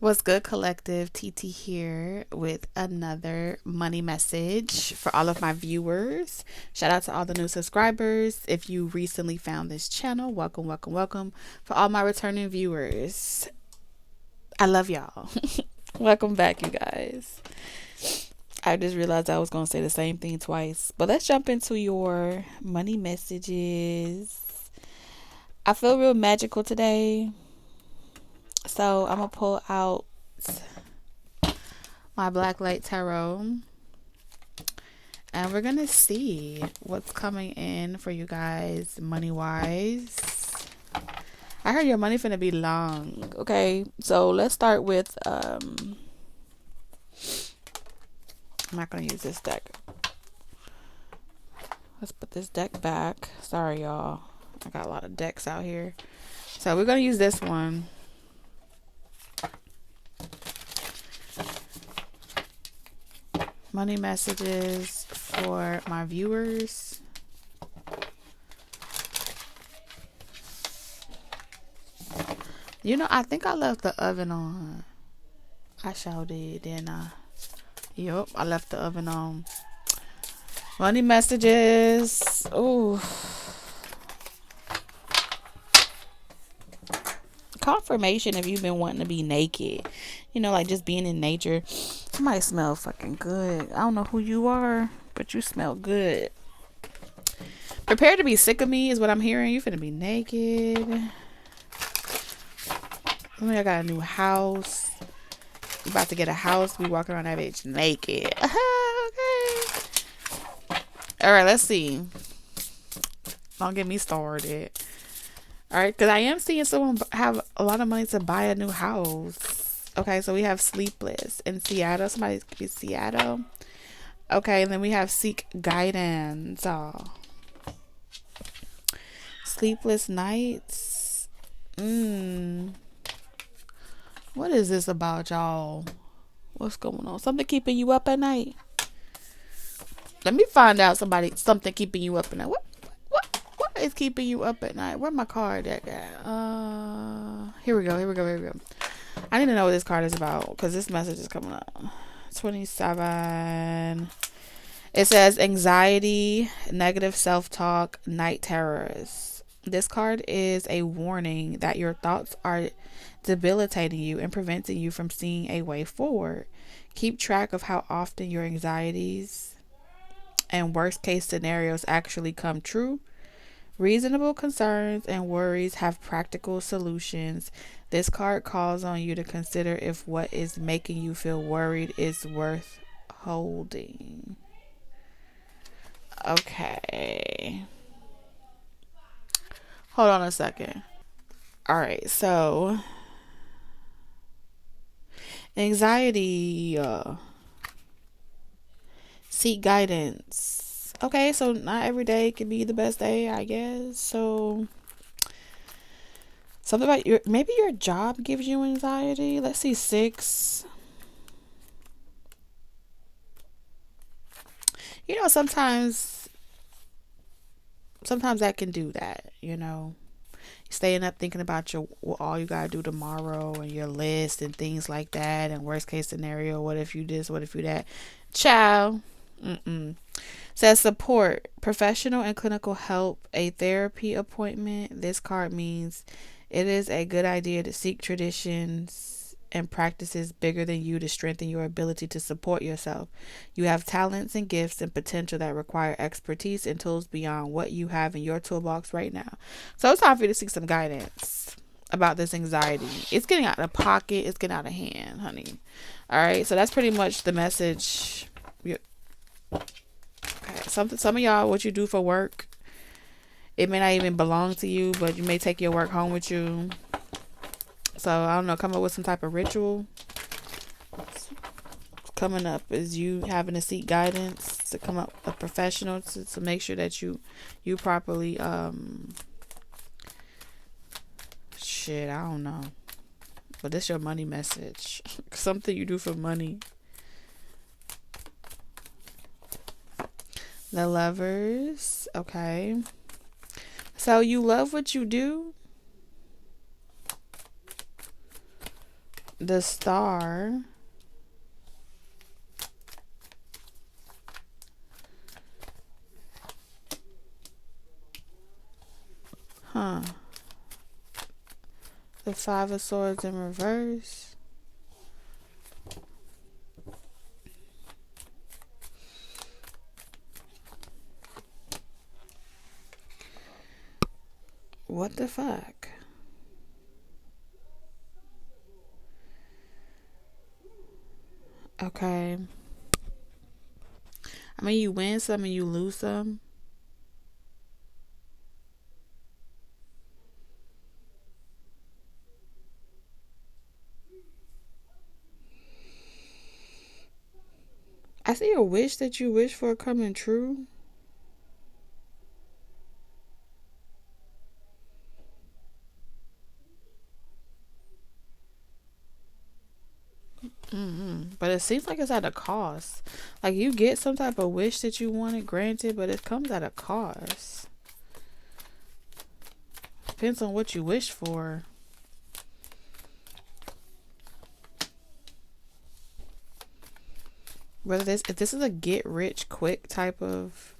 What's good, collective? TT here with another money message for all of my viewers. Shout out to all the new subscribers. If you recently found this channel, welcome, welcome, welcome. For all my returning viewers, I love y'all. Welcome back, you guys. I just realized I was going to say the same thing twice. But let's jump into your money messages. I feel real magical today. So I'm going to pull out my Black Light Tarot. And we're going to see what's coming in for you guys money-wise. I heard your money finna be long. Okay, so let's start with... I'm not going to use this deck. Let's put this deck back. Sorry, y'all. I got a lot of decks out here. So we're going to use this one. Money messages for my viewers. You know, I think I left the oven on. I sure did, didn't I? Yup, I left the oven on. Money messages. Ooh. Confirmation if you've been wanting to be naked. You know, like just being in nature. Somebody smell fucking good. I don't know who you are, but you smell good. Prepare to be sick of me is what I'm hearing. You finna be naked. I got a new house. You about to get a house. We walking around that bitch naked. Okay. All right, let's see. Don't get me started. All right, because I am seeing someone have a lot of money to buy a new house. Okay, so we have sleepless in Seattle. Somebody could be Seattle. Okay, and then we have seek guidance. Oh. Sleepless nights. What is this about, y'all? What's going on? Something keeping you up at night? Let me find out something keeping you up at night. What is keeping you up at night? Where my card at? Here we go. I need to know what this card is about because this message is coming up. 27. It says anxiety, negative self-talk, night terrors. This card is a warning that your thoughts are debilitating you and preventing you from seeing a way forward. Keep track of how often your anxieties and worst case scenarios actually come true. Reasonable concerns and worries have practical solutions. This card calls on you to consider if what is making you feel worried is worth holding. Okay. Hold on a second. All right, so anxiety, seek guidance. Okay, so not every day can be the best day, I guess. So something about maybe your job gives you anxiety. Let's see, 6. You know, sometimes that can do that, you know. Staying up thinking about all you gotta do tomorrow and your list and things like that, and worst case scenario, what if you this, what if you that. Ciao. Says support, professional and clinical help, a therapy appointment. This card means it is a good idea to seek traditions and practices bigger than you to strengthen your ability to support yourself. You have talents and gifts and potential that require expertise and tools beyond what you have in your toolbox right now. So it's time for you to seek some guidance about this anxiety. It's getting out of pocket. It's getting out of hand, honey. All right. So that's pretty much the message. Okay, some of y'all, what you do for work, it may not even belong to you, but you may take your work home with you. So I don't know, come up with some type of ritual. Coming up is you having to seek guidance to come up a professional to make sure that you properly shit, I don't know. But this your money message. Something you do for money. The Lovers. Okay. So you love what you do. the Star. Huh. The Five of Swords in reverse. What the fuck? Okay. I mean, you win some and you lose some. I see a wish that you wish for coming true. But it seems like it's at a cost. Like you get some type of wish that you wanted granted, but it comes at a cost. Depends on what you wish for. Whether if this is a get rich quick type of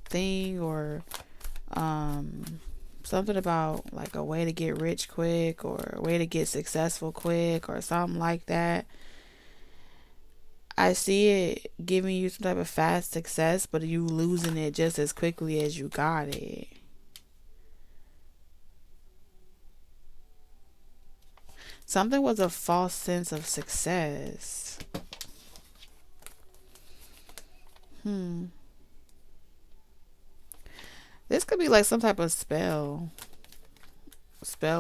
thing, or something about like a way to get rich quick or a way to get successful quick or something like that. I see it giving you some type of fast success, but you losing it just as quickly as you got it. Something was a false sense of success. This could be like some type of spell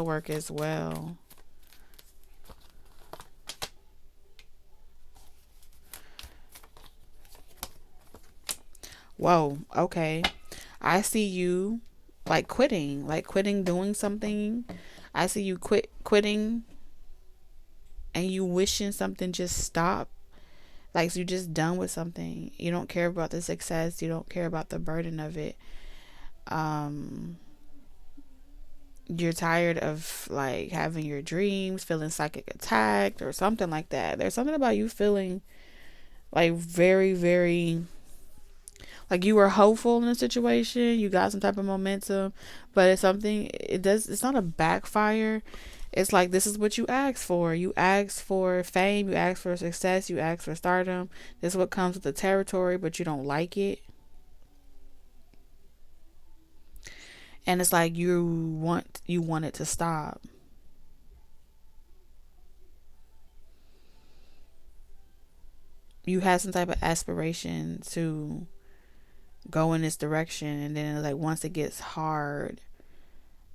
work as well. Whoa, okay. I see you like quitting doing something. I see you quitting and you wishing something just stop. Like, so you're just done with something. You don't care about the success. You don't care about the burden of it. You're tired of like having your dreams, feeling psychic attacked or something like that. There's something about you feeling like very, very like you were hopeful in a situation. You got some type of momentum, but it's not a backfire. It's like, this is what you asked for. You asked for fame. You asked for success. You asked for stardom. This is what comes with the territory, but you don't like it. And it's like you want it to stop. You had some type of aspiration to go in this direction, and then like once it gets hard,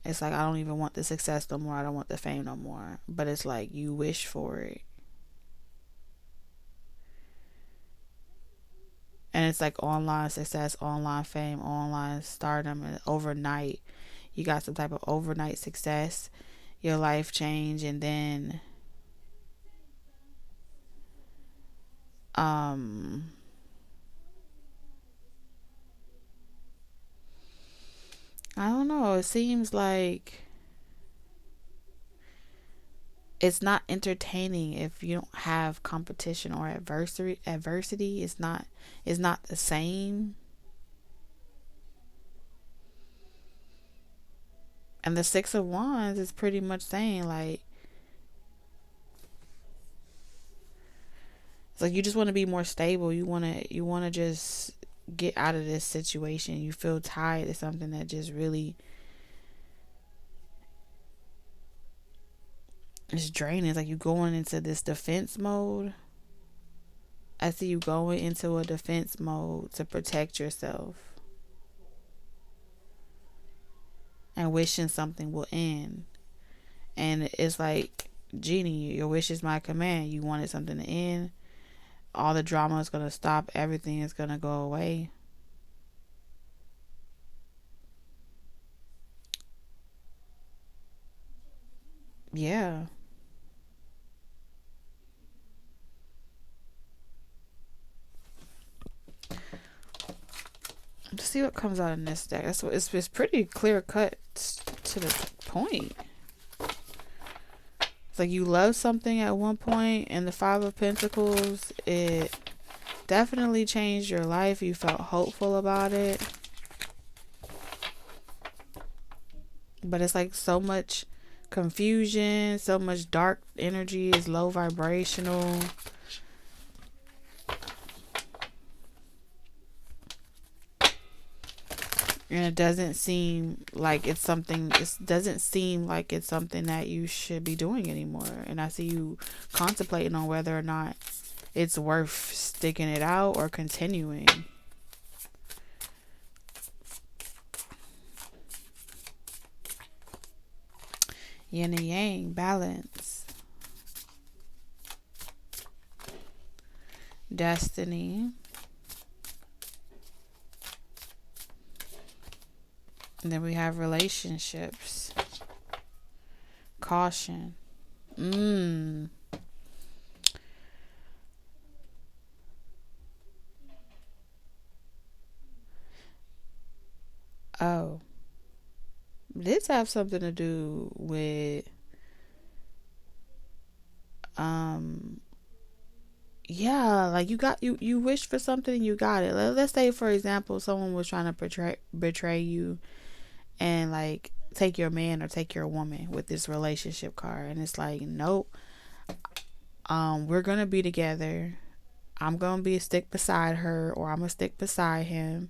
it's like, I don't even want the success no more. I don't want the fame no more. But it's like you wish for it. And it's like online success, online fame, online stardom, and overnight. You got some type of overnight success. Your life change, and then I don't know. It seems like it's not entertaining if you don't have competition or adversity. It's not the same. And the Six of Wands is pretty much saying like, it's like you just want to be more stable. You want to just get out of this situation. You feel tired of something that just really is draining. It's like you going into this defense mode. I see you going into a defense mode to protect yourself and wishing something will end. And it's like, Genie, your wish is my command. You wanted something to end. All the drama is going to stop. Everything is going to go away. Yeah. Let's see what comes out in this deck. That's what it's pretty clear cut to the point. It's like you loved something at one point, and the Five of Pentacles, it definitely changed your life. You felt hopeful about it. But it's like so much confusion, so much dark energy, is low vibrational. And it doesn't seem like it's something, it doesn't seem like it's something that you should be doing anymore. And I see you contemplating on whether or not it's worth sticking it out or continuing. Yin and yang, balance. Destiny. And then we have relationships. Caution. Oh. This have something to do with yeah, like you wished for something and you got it. Let's say, for example, someone was trying to betray you and like take your man or take your woman with this relationship card, and it's like, nope, we're gonna be together. I'm gonna be a stick beside her, or I'm a stick beside him,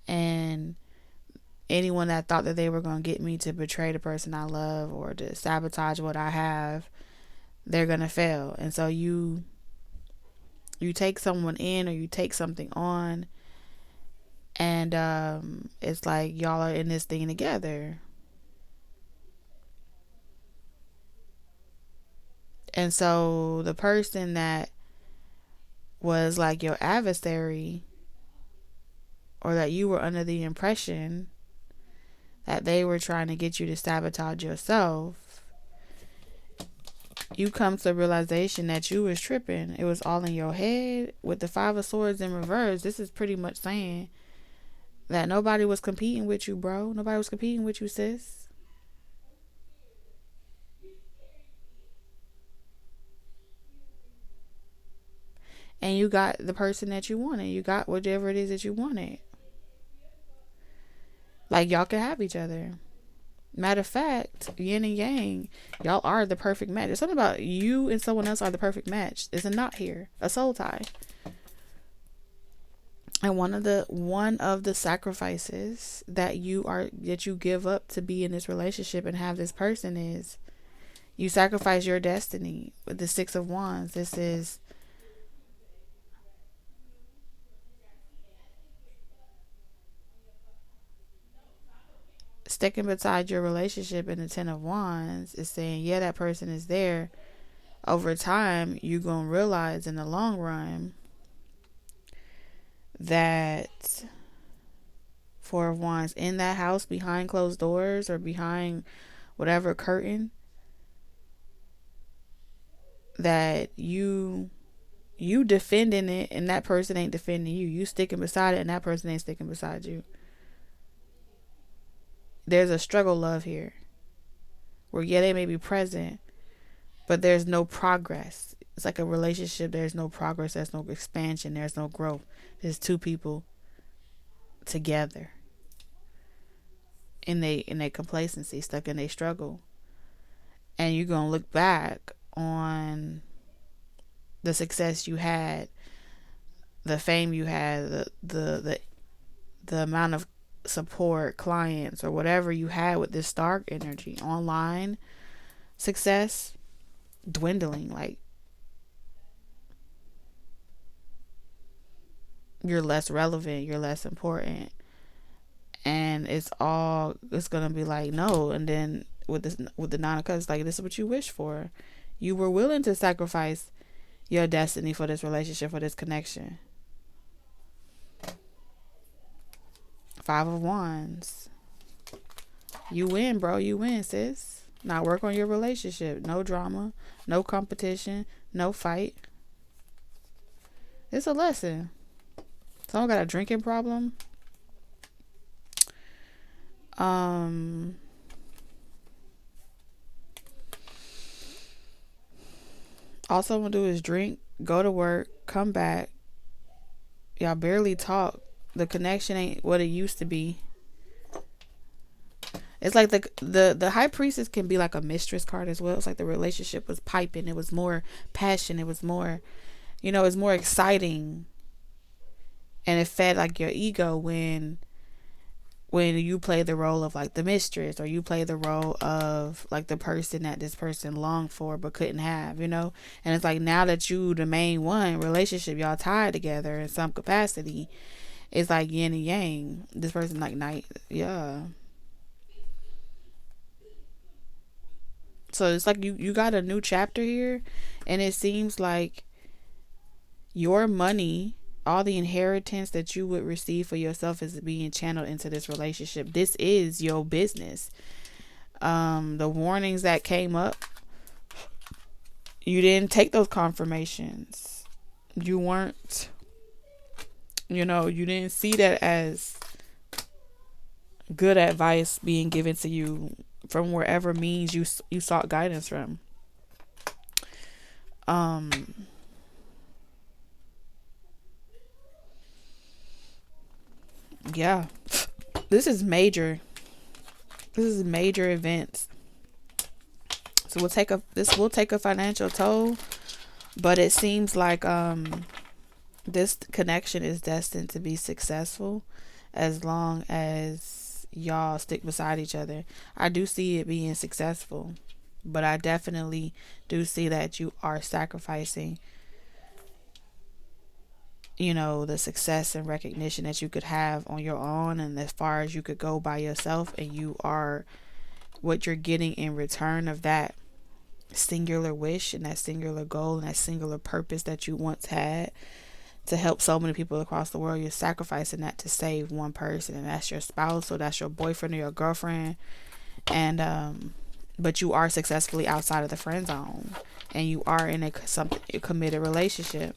and anyone that thought that they were gonna get me to betray the person I love or to sabotage what I have, they're gonna fail. And so you take someone in, or you take something on, and it's like y'all are in this thing together. And so the person that was like your adversary, or that you were under the impression that they were trying to get you to sabotage yourself, you come to the realization that you was tripping. It was all in your head. With the Five of Swords in reverse, this is pretty much saying that nobody was competing with you, bro. Nobody was competing with you, sis. And you got the person that you wanted. You got whatever it is that you wanted. Like, y'all can have each other. Matter of fact, yin and yang, y'all are the perfect match. There's something about you and someone else are the perfect match. There's a knot here, a soul tie. And one of the sacrifices that you give up to be in this relationship and have this person is you sacrifice your destiny. With the Six of Wands, this is sticking beside your relationship. In the Ten of Wands is saying, yeah, that person is there. Over time, you're going to realize in the long run that Four of Wands in that house, behind closed doors or behind whatever curtain, that you defending it and that person ain't defending you. You sticking beside it and that person ain't sticking beside you. There's a struggle love here where, yeah, they may be present, but there's no progress. It's like a relationship. There's no progress. There's no expansion. There's no growth. There's two people together in their complacency, stuck in their struggle. And you're going to look back on the success you had, the fame you had, the amount of support, clients, or whatever you had with this dark energy, online success dwindling. Like, you're less relevant, you're less important, and it's gonna be like, no. And then with the Nine of Cups, like, this is what you wish for. You were willing to sacrifice your destiny for this relationship, for this connection. Five of Wands. You win, bro. You win, sis. Now work on your relationship. No drama, no competition, no fight. It's a lesson. Someone got a drinking problem. All someone do is drink, go to work, come back. Y'all barely talk. The connection ain't what it used to be. It's like the high priestess can be like a mistress card as well. It's like the relationship was piping. It was more passion. It was more, it's more exciting. And it fed like your ego when you play the role of like the mistress, or you play the role of like the person that this person longed for but couldn't have, and it's like, now that you the main one relationship, y'all tied together in some capacity. It's like yin and yang. This person like night. Yeah. So it's like you got a new chapter here, and it seems like your money, all the inheritance that you would receive for yourself, is being channeled into this relationship. This is your business. The warnings that came up, you didn't take those confirmations. You weren't, you didn't see that as good advice being given to you from wherever means you sought guidance from. Yeah, this is major events. So this will take a financial toll, but it seems like this connection is destined to be successful as long as y'all stick beside each other. I do see it being successful, but I definitely do see that you are sacrificing, the success and recognition that you could have on your own, and as far as you could go by yourself, and you are what you're getting in return of that singular wish and that singular goal and that singular purpose that you once had to help so many people across the world. You're sacrificing that to save one person, and that's your spouse, or that's your boyfriend or your girlfriend. And but you are successfully outside of the friend zone, and you are in a committed relationship.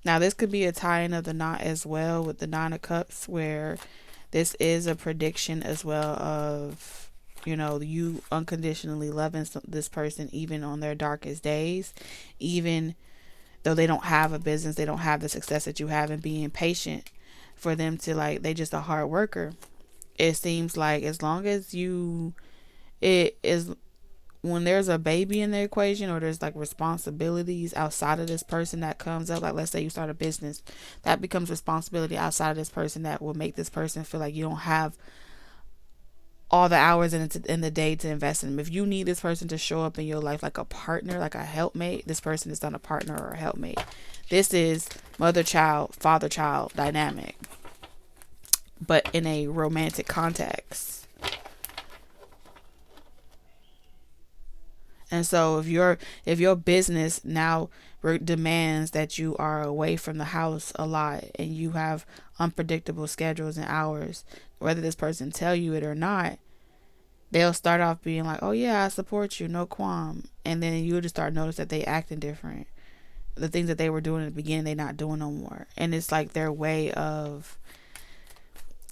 Now, this could be a tie-in of the knot as well with the Nine of Cups, where this is a prediction as well of, you unconditionally loving this person even on their darkest days, even though they don't have a business, they don't have the success that you have, and being patient for them to, like, they just a hard worker. It seems like as long as when there's a baby in the equation, or there's like responsibilities outside of this person that comes up, like let's say you start a business, that becomes responsibility outside of this person that will make this person feel like you don't have all the hours in the day to invest in them. If you need this person to show up in your life like a partner, like a helpmate, this person is not a partner or a helpmate. This is mother-child, father-child dynamic, but in a romantic context. And so if your business now demands that you are away from the house a lot, and you have unpredictable schedules and hours, whether this person tell you it or not, they'll start off being like, oh yeah, I support you, no qualm. And then you'll just start notice that they acting different. The things that they were doing in the beginning, they not doing no more. And it's like their way of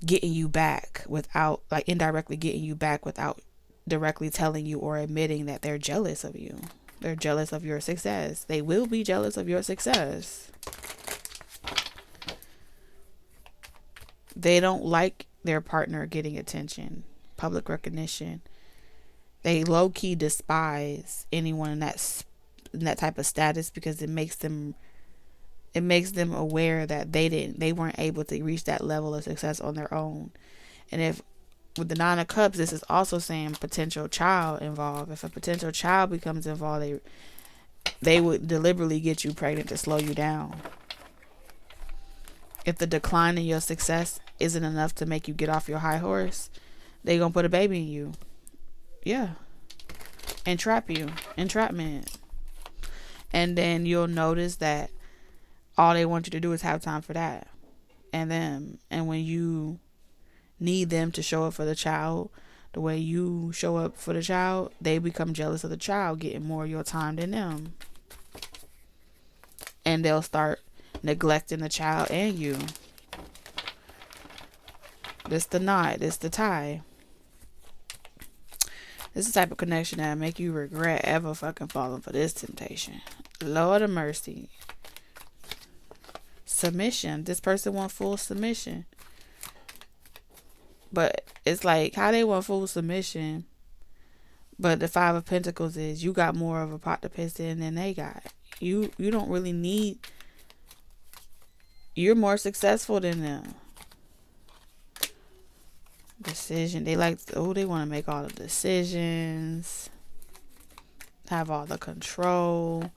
getting you back without, like, indirectly getting you back without directly telling you or admitting that they're jealous of you. They're jealous of your success. They will be jealous of your success. They don't like their partner getting attention, public recognition. They low-key despise anyone in that type of status, because it makes them aware that they weren't able to reach that level of success on their own. And if with the Nine of Cups, this is also saying potential child involved. If a potential child becomes involved, they would deliberately get you pregnant to slow you down. If the decline in your success isn't enough to make you get off your high horse, they gonna put a baby in you. Yeah. Entrap you. Entrapment. And then you'll notice that all they want you to do is have time for that and them. And when you need them to show up for the child the way you show up for the child, they become jealous of the child getting more of your time than them. And they'll start neglecting the child and you. This the knot. This the tie. This is the type of connection that make you regret ever fucking falling for this temptation. Lord of mercy. Submission. This person want full submission. But it's like, how they want full submission, but the Five of Pentacles is you got more of a pot to piss in than they got. You don't really need. You're more successful than them. Decision. They like, they want to make all the decisions, have all the control.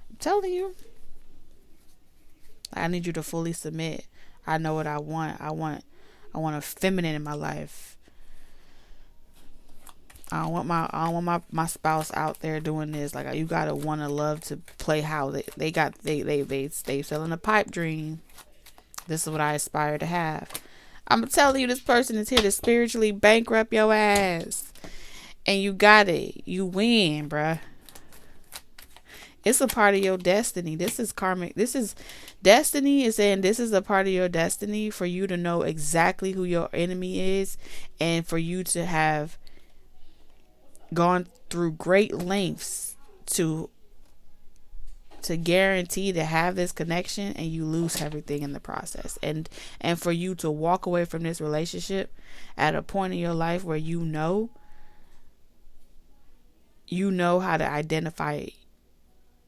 I'm telling you, I need you to fully submit. I know what I want. I want a feminine in my life. I don't want my spouse out there doing this. Like, you gotta want to love to play how they selling a pipe dream. This is what I aspire to have. I'm telling you, this person is here to spiritually bankrupt your ass. And you got it. You win, bruh. It's a part of your destiny. This is karmic. This is destiny is saying this is a part of your destiny for you to know exactly who your enemy is, and for you to have gone through great lengths to guarantee to have this connection, and you lose everything in the process. And for you to walk away from this relationship at a point in your life where you know how to identify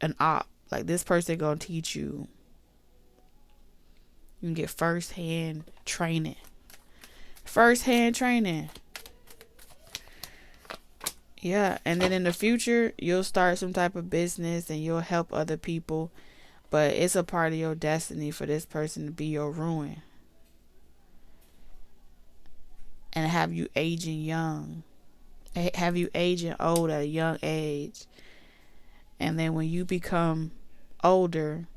an op. Like, this person gonna teach you. You can get first-hand training. Yeah, and then in the future, you'll start some type of business and you'll help other people. But it's a part of your destiny for this person to be your ruin. And have you aging young. Have you aging old at a young age. And then when you become older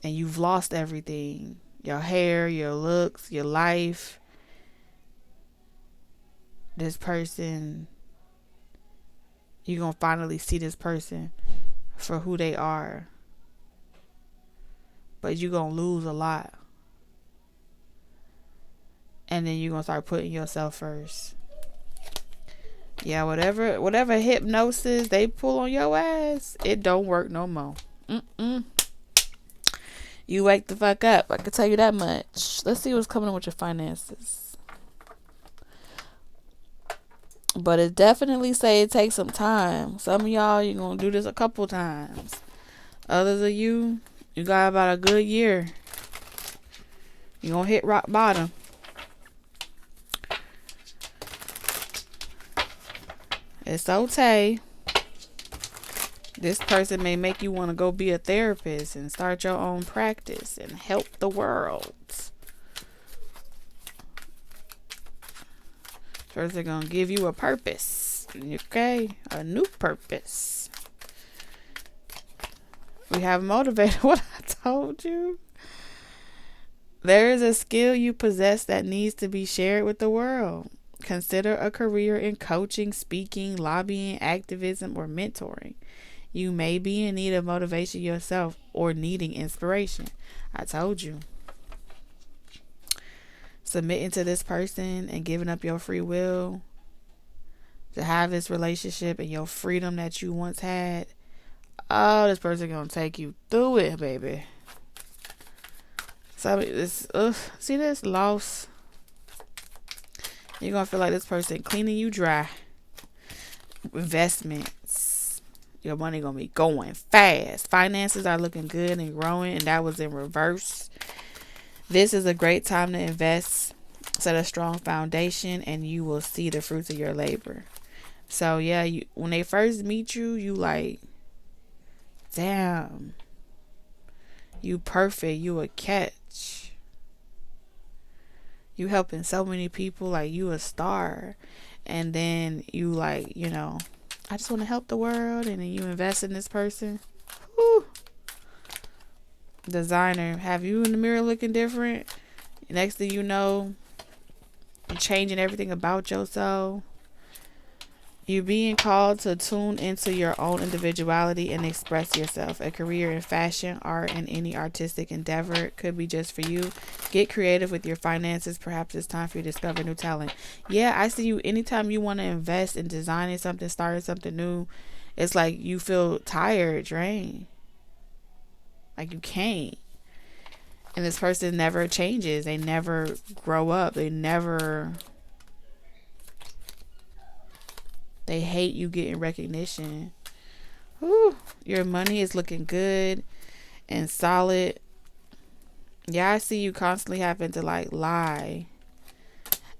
and you've lost everything, your hair, your looks, your life, this person, you're going to finally see this person for who they are. But you're going to lose a lot. And then you're going to start putting yourself first. Yeah, whatever hypnosis they pull on your ass, it don't work no more. You wake the fuck up. I can tell you that much. Let's see what's coming on with your finances. But it definitely say it takes some time. Some of y'all, you're going to do this a couple times. Others of you got about a good year. You're going to hit rock bottom. It's okay. This person may make you want to go be a therapist and start your own practice and help the world. First, they're going to give you a purpose. Okay? A new purpose. We have motivator. What I told you. There is a skill you possess that needs to be shared with the world. Consider a career in coaching, speaking, lobbying, activism, or mentoring. You may be in need of motivation yourself or needing inspiration. I told you. Submitting to this person and giving up your free will to have this relationship and your freedom that you once had. Oh, this person gonna take you through it, baby. So this, see this loss. You're gonna feel like this person cleaning you dry. Investments. Your money gonna be going fast. Finances are looking good and growing, and that was in reverse. This is a great time to invest. Set a strong foundation, and you will see the fruits of your labor. So yeah, when they first meet you, you like, damn, you perfect. You a catch. You helping so many people, like you a star. And then you like, I just want to help the world, and then you invest in this person. Whew. Designer, have you in the mirror looking different? Next thing you know, you're changing everything about yourself. You being called to tune into your own individuality and express yourself. A career in fashion, art, and any artistic endeavor could be just for you. Get creative with your finances. Perhaps it's time for you to discover new talent. Yeah, I see you. Anytime you want to invest in designing something, starting something new, it's like you feel tired, drained. Like you can't. And this person never changes. They never grow up. They hate you getting recognition. Whew. Your money is looking good and solid. Yeah, I see you constantly having to like lie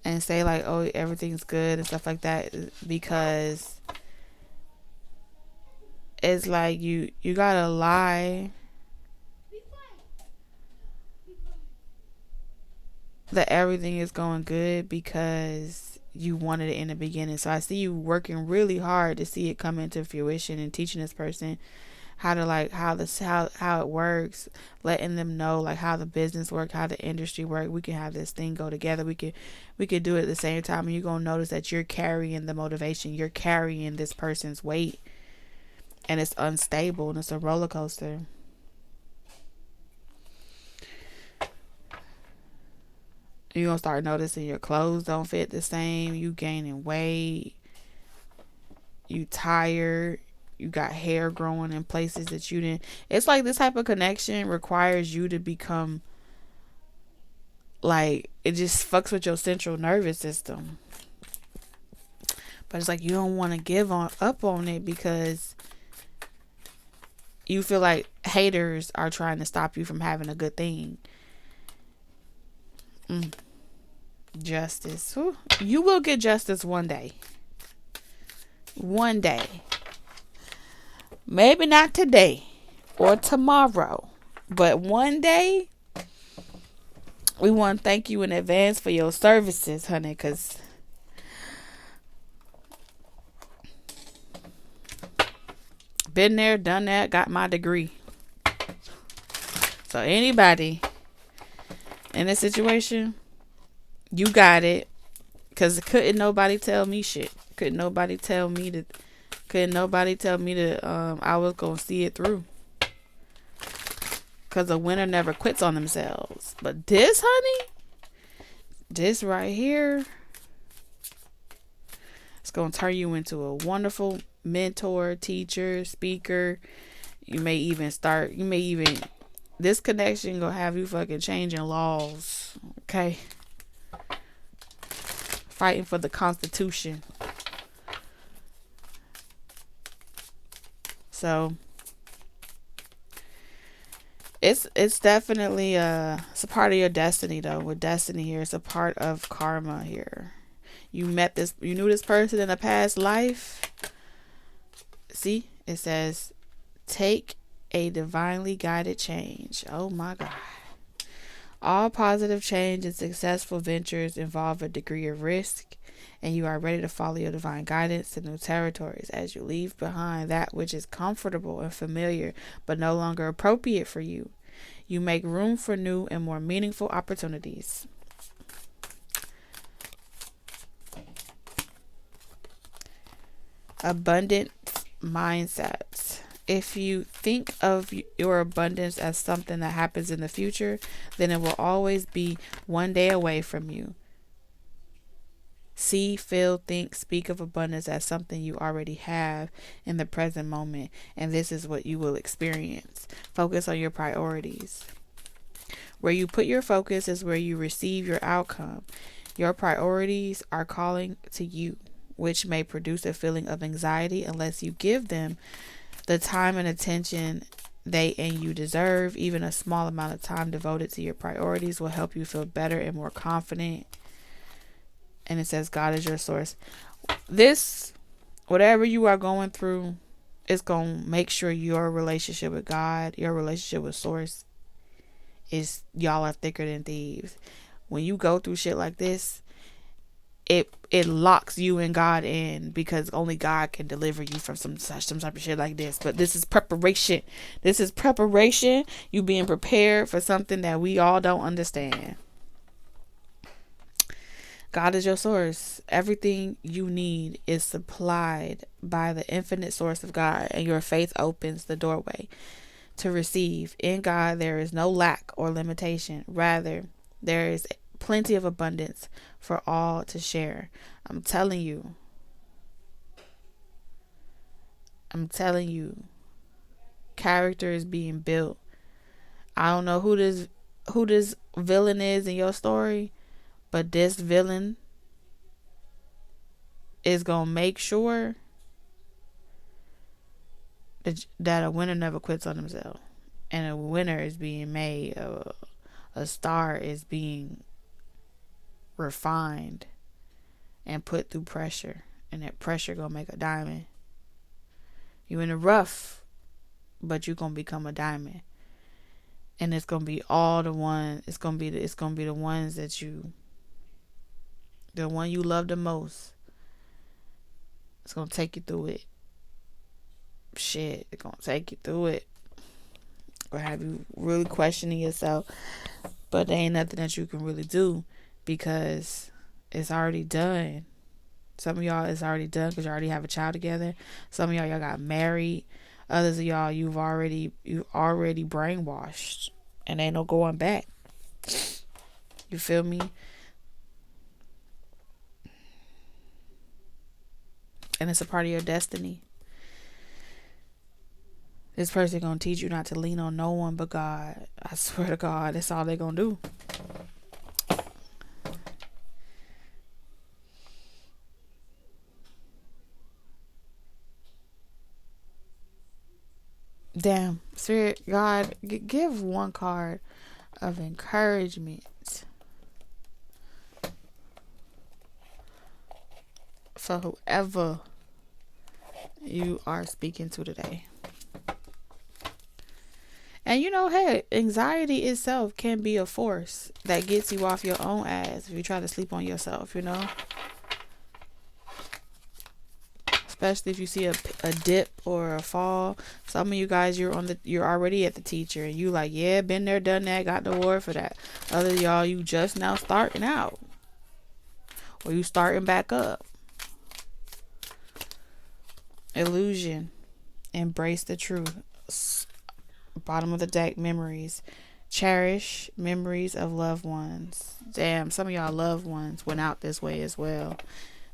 and say like, oh, everything's good and stuff like that, because it's like you gotta lie that everything is going good because you wanted it in the beginning. So I see you working really hard to see it come into fruition and teaching this person how to like how it works, letting them know like how the business work, how the industry work. We can have this thing go together. We could do it at the same time, and you're gonna notice that you're carrying the motivation. You're carrying this person's weight, and it's unstable and it's a roller coaster. You're gonna start noticing your clothes don't fit the same. You gaining weight. You tired. You got hair growing in places that you didn't. It's like this type of connection requires you to become like, it just fucks with your central nervous system. But it's like you don't want to give up on it because you feel like haters are trying to stop you from having a good thing. Justice. Whew. You will get justice one day. One day. Maybe not today or tomorrow, but one day. We want to thank you in advance for your services, honey, because been there, done that, got my degree. So anybody in this situation, you got it, because couldn't nobody tell me shit. Couldn't nobody tell me that I was going to see it through. Because a winner never quits on themselves. But this, honey, this right here, it's going to turn you into a wonderful mentor, teacher, speaker. This connection going to have you fucking changing laws. Okay? Fighting for the Constitution. So it's definitely it's a part of your destiny though. With destiny here, it's a part of karma here. You knew this person in a past life. See, it says take a divinely guided change. Oh my God. All positive change and successful ventures involve a degree of risk, and you are ready to follow your divine guidance to new territories as you leave behind that which is comfortable and familiar but no longer appropriate for you. You make room for new and more meaningful opportunities. Abundant mindsets. If you think of your abundance as something that happens in the future, then it will always be one day away from you. See, feel, think, speak of abundance as something you already have in the present moment, and this is what you will experience. Focus on your priorities. Where you put your focus is where you receive your outcome. Your priorities are calling to you, which may produce a feeling of anxiety unless you give them the time and attention they and you deserve. Even a small amount of time devoted to your priorities will help you feel better and more confident. And it says God is your source. This, whatever you are going through, it's going to make sure your relationship with God, your relationship with source, is y'all are thicker than thieves. When you go through shit like this, it locks you and God in, because only God can deliver you from some type of shit like this. But this is preparation. This is preparation. You being prepared for something that we all don't understand. God is your source. Everything you need is supplied by the infinite source of God, and your faith opens the doorway to receive. In God, there is no lack or limitation. Rather, there is plenty of abundance for all to share. I'm telling you. Character is being built. I don't know who this villain is in your story, but this villain is going to make sure that a winner never quits on themselves. And a winner is being made. A star is being refined and put through pressure. And that pressure going to make a diamond. You in the rough, but you going to become a diamond. And it's going to be all the one. It's going to be the ones that the one you love the most. It's going to take you through it. Shit, it's going to take you through it. Or have you really questioning yourself. But there ain't nothing that you can really do because it's already done. Some of y'all, it's already done because you already have a child together. Some of y'all got married. Others of y'all, you've already brainwashed. And ain't no going back. You feel me? And it's a part of your destiny. This person gonna teach you not to lean on no one but God. I swear to God, that's all they gonna do. Damn, Spirit, God, give one card of encouragement for whoever you are speaking to today. And hey, anxiety itself can be a force that gets you off your own ass if you try to sleep on yourself, Especially if you see a dip or a fall. Some of you guys, you're already at the teacher and you like, yeah, been there, done that, got the award for that. Other y'all, you just now starting out. Or you starting back up. Illusion. Embrace the truth. Bottom of the deck, memories. Cherish memories of loved ones. Damn, some of y'all loved ones went out this way as well.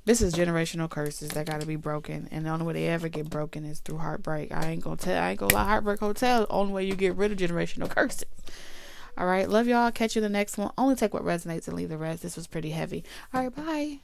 This is generational curses that got to be broken, and the only way they ever get broken is through heartbreak. I ain't gonna lie. Heartbreak Hotel, the only way you get rid of generational curses. All right, love y'all. Catch you in the next one. Only take what resonates and leave the rest. This was pretty heavy. All right, bye.